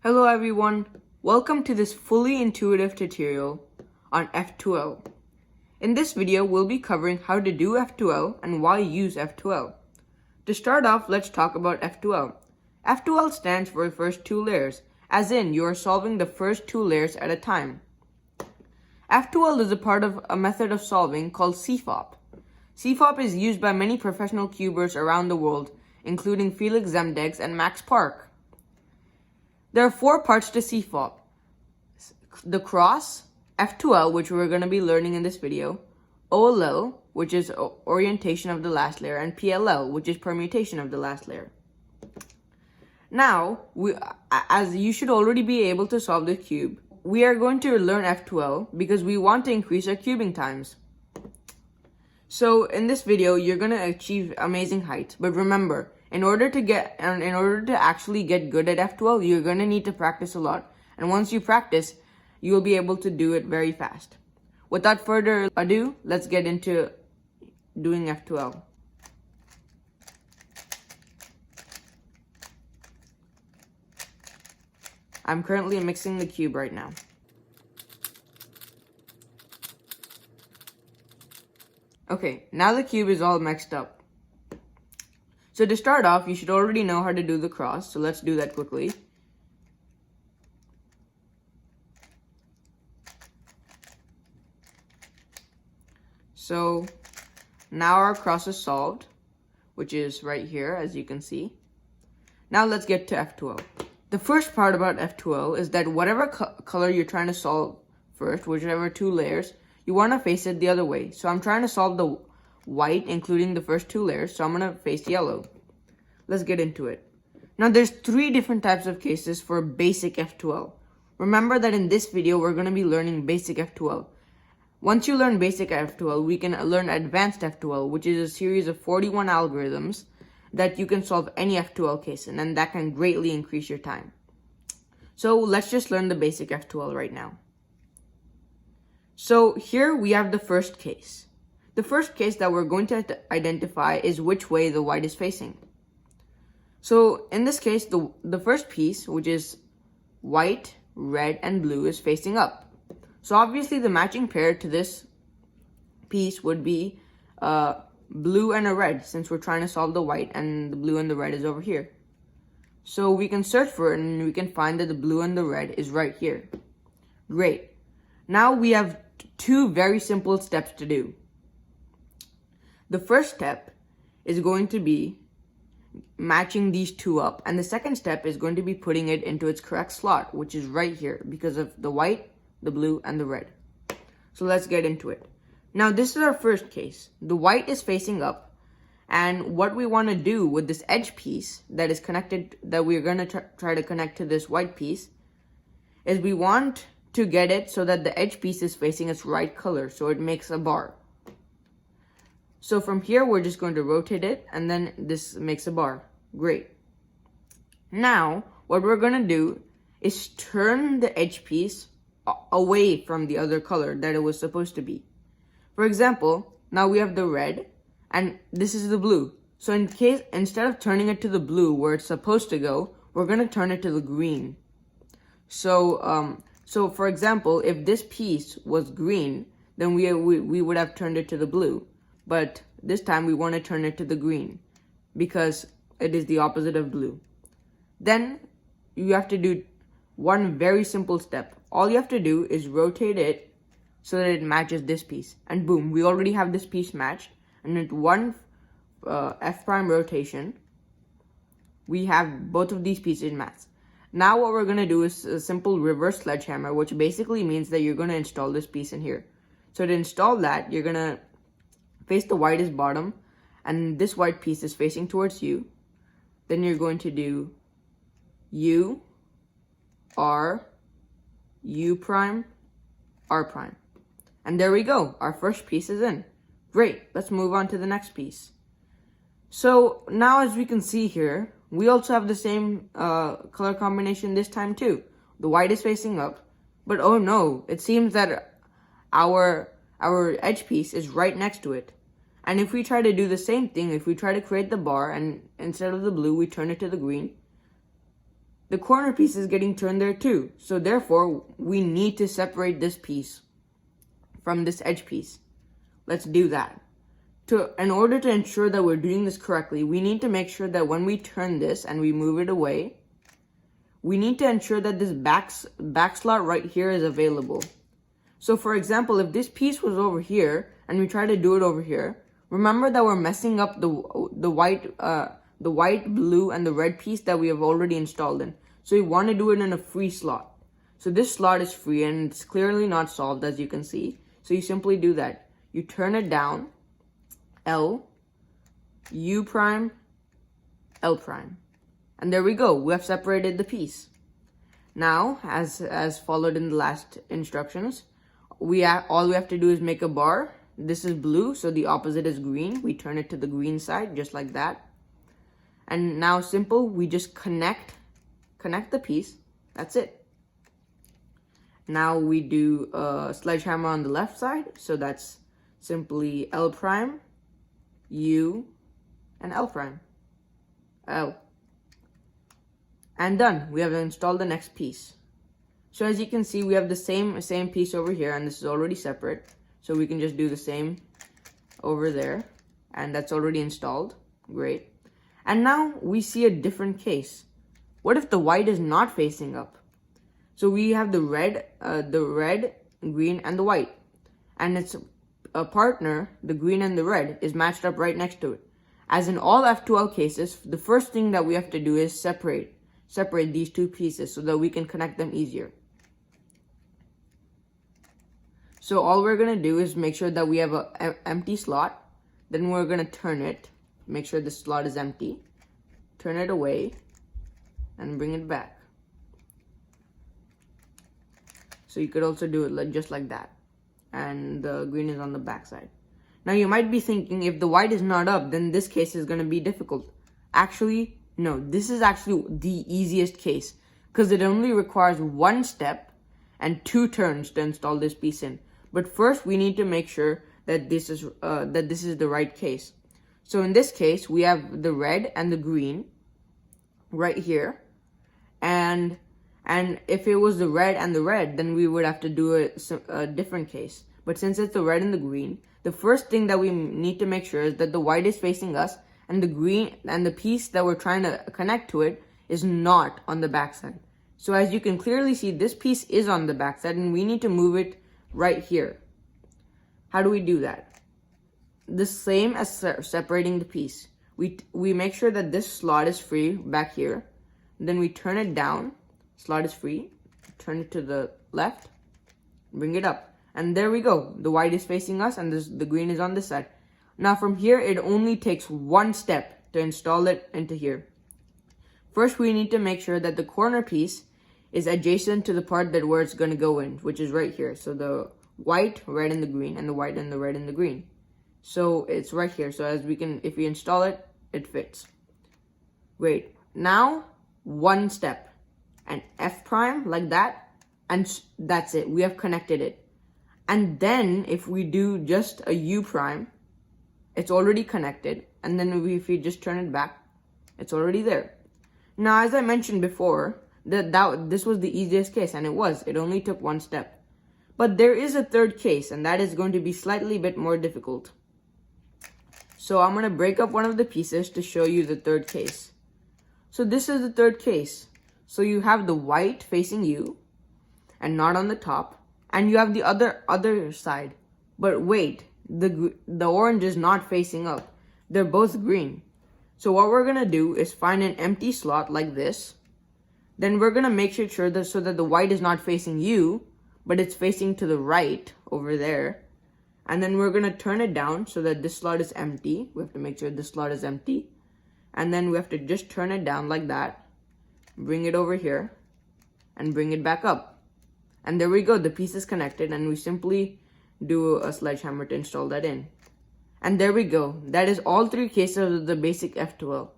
Hello everyone, welcome to this fully intuitive tutorial on F2L. In this video, we'll be covering how to do F2L and why use F2L. To start off, let's talk about F2L. F2L stands for first two layers, as in you are solving the first two layers at a time. F2L is a part of a method of solving called CFOP. CFOP is used by many professional cubers around the world, including Felix Zemdegs and Max Park. There are four parts to CFOP. The cross, F2L, which we're going to be learning in this video, OLL, which is orientation of the last layer, and PLL, which is permutation of the last layer. Now, as you should already be able to solve the cube, we are going to learn F2L because we want to increase our cubing times. So in this video, you're going to achieve amazing heights, but remember, in order to actually get good at F2L, you're going to need to practice a lot. And once you practice, you will be able to do it very fast. Without further ado, let's get into doing F2L. I'm currently mixing the cube right now. Okay, now the cube is all mixed up. So to start off, you should already know how to do the cross, so let's do that quickly. So now our cross is solved, which is right here, as you can see. Now let's get to F2L. The first part about F2L is that whatever color you're trying to solve first, whichever two layers, you want to face it the other way. So I'm trying to solve the white, including the first two layers, so I'm going to face yellow. Let's get into it. Now there's three different types of cases for basic F2L. Remember that in this video, we're going to be learning basic F2L. Once you learn basic F2L, we can learn advanced F2L, which is a series of 41 algorithms that you can solve any F2L case in, and that can greatly increase your time. So let's just learn the basic F2L right now. So here we have the first case. The first case that we're going to identify is which way the white is facing. So in this case, the first piece, which is white, red, and blue, is facing up. So obviously the matching pair to this piece would be blue and a red, since we're trying to solve the white and the blue and the red is over here. So we can search for it and we can find that the blue and the red is right here. Great. Now we have two very simple steps to do. The first step is going to be matching these two up, and the second step is going to be putting it into its correct slot, which is right here because of the white, the blue, and the red. So let's get into it. Now this is our first case. The white is facing up, and what we want to do with this edge piece that is connected, that we're going to try to connect to this white piece, is we want to get it so that the edge piece is facing its right color, so it makes a bar. So from here, we're just going to rotate it, and then this makes a bar. Great. Now, what we're going to do is turn the edge piece away from the other color that it was supposed to be. For example, now we have the red, and this is the blue. So instead of turning it to the blue where it's supposed to go, we're going to turn it to the green. So for example, if this piece was green, then we would have turned it to the blue. But this time we want to turn it to the green because it is the opposite of blue. Then you have to do one very simple step. All you have to do is rotate it so that it matches this piece. And boom, we already have this piece matched. And with one F prime rotation, we have both of these pieces matched. Now what we're going to do is a simple reverse sledgehammer, which basically means that you're going to install this piece in here. So to install that, you're going to face the white as bottom, and this white piece is facing towards you. Then you're going to do U, R, U prime, R prime. And there we go. Our first piece is in. Great. Let's move on to the next piece. So now as we can see here, we also have the same color combination this time too. The white is facing up, but oh no, it seems that our edge piece is right next to it. And if we try to do the same thing, if we try to create the bar and instead of the blue, we turn it to the green, the corner piece is getting turned there too. So therefore, we need to separate this piece from this edge piece. Let's do that. In order to ensure that we're doing this correctly, we need to make sure that when we turn this and we move it away, we need to ensure that this back slot right here is available. So for example, if this piece was over here and we try to do it over here, remember that we're messing up the white, blue, and the red piece that we have already installed in. So we want to do it in a free slot. So this slot is free and it's clearly not solved, as you can see. So you simply do that. You turn it down, L, U prime, L prime. And there we go. We have separated the piece. Now, as followed in the last instructions, all we have to do is make a bar. This is blue, so the opposite is green. We turn it to the green side, just like that. And now simple, we just connect the piece. That's it. Now we do a sledgehammer on the left side. So that's simply L prime, U, and L prime. L. And done. We have installed the next piece. So as you can see, we have the same piece over here, and this is already separate. So we can just do the same over there, and that's already installed. Great. And now we see a different case. What if the white is not facing up? So we have the red, green, and the white. And its a partner, the green and the red, is matched up right next to it. As in all F2L cases, the first thing that we have to do is separate these two pieces so that we can connect them easier. So all we're going to do is make sure that we have an empty slot. Then we're going to turn it, make sure the slot is empty, turn it away, and bring it back. So you could also do it just like that. And the green is on the back side. Now you might be thinking, if the white is not up, then this case is going to be difficult. Actually, no, this is actually the easiest case because it only requires one step and 2 turns to install this piece in. But first, we need to make sure that this is the right case. So in this case, we have the red and the green right here, and if it was the red and the red, then we would have to do a different case. But since it's the red and the green, the first thing that we need to make sure is that the white is facing us, and the green and the piece that we're trying to connect to it is not on the backside. So as you can clearly see, this piece is on the backside, and we need to move it right here. How do we do that? The same as separating the piece. We make sure that this slot is free back here. Then we turn it down. Slot is free. Turn it to the left. Bring it up. And there we go. The white is facing us and the green is on this side. Now from here, it only takes one step to install it into here. First, we need to make sure that the corner piece is adjacent to the part where it's going to go in, which is right here. So the white, red, and the green, and the white and the red and the green. So it's right here. So if we install it, it fits. Great. Now, one step. And F prime, like that. And that's it. We have connected it. And then, if we do just a U prime, it's already connected. And then if we just turn it back, it's already there. Now, as I mentioned before, this was the easiest case, and it was. It only took one step. But there is a third case, and that is going to be slightly bit more difficult. So I'm going to break up one of the pieces to show you the third case. So this is the third case. So you have the white facing you, and not on the top, and you have the other side. But wait, the orange is not facing up. They're both green. So what we're going to do is find an empty slot like this. Then we're going to make sure that so that the white is not facing you, but it's facing to the right over there. And then we're going to turn it down so that this slot is empty. We have to make sure this slot is empty. And then we have to just turn it down like that. Bring it over here. And bring it back up. And there we go. The piece is connected. And we simply do a sledgehammer to install that in. And there we go. That is all 3 cases of the basic F2L.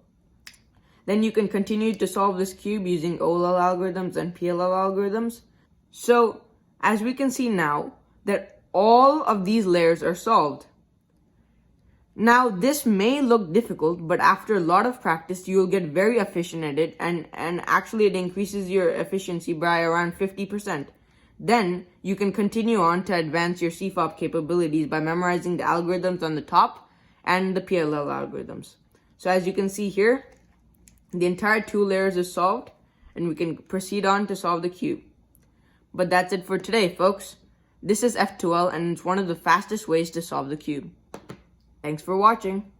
Then you can continue to solve this cube using OLL algorithms and PLL algorithms. So, as we can see now, that all of these layers are solved. Now, this may look difficult, but after a lot of practice, you'll get very efficient at it, and actually it increases your efficiency by around 50%. Then, you can continue on to advance your CFOP capabilities by memorizing the algorithms on the top and the PLL algorithms. So as you can see here, the entire 2 layers is solved, and we can proceed on to solve the cube. But that's it for today, folks. This is F2L, and it's one of the fastest ways to solve the cube. Thanks for watching.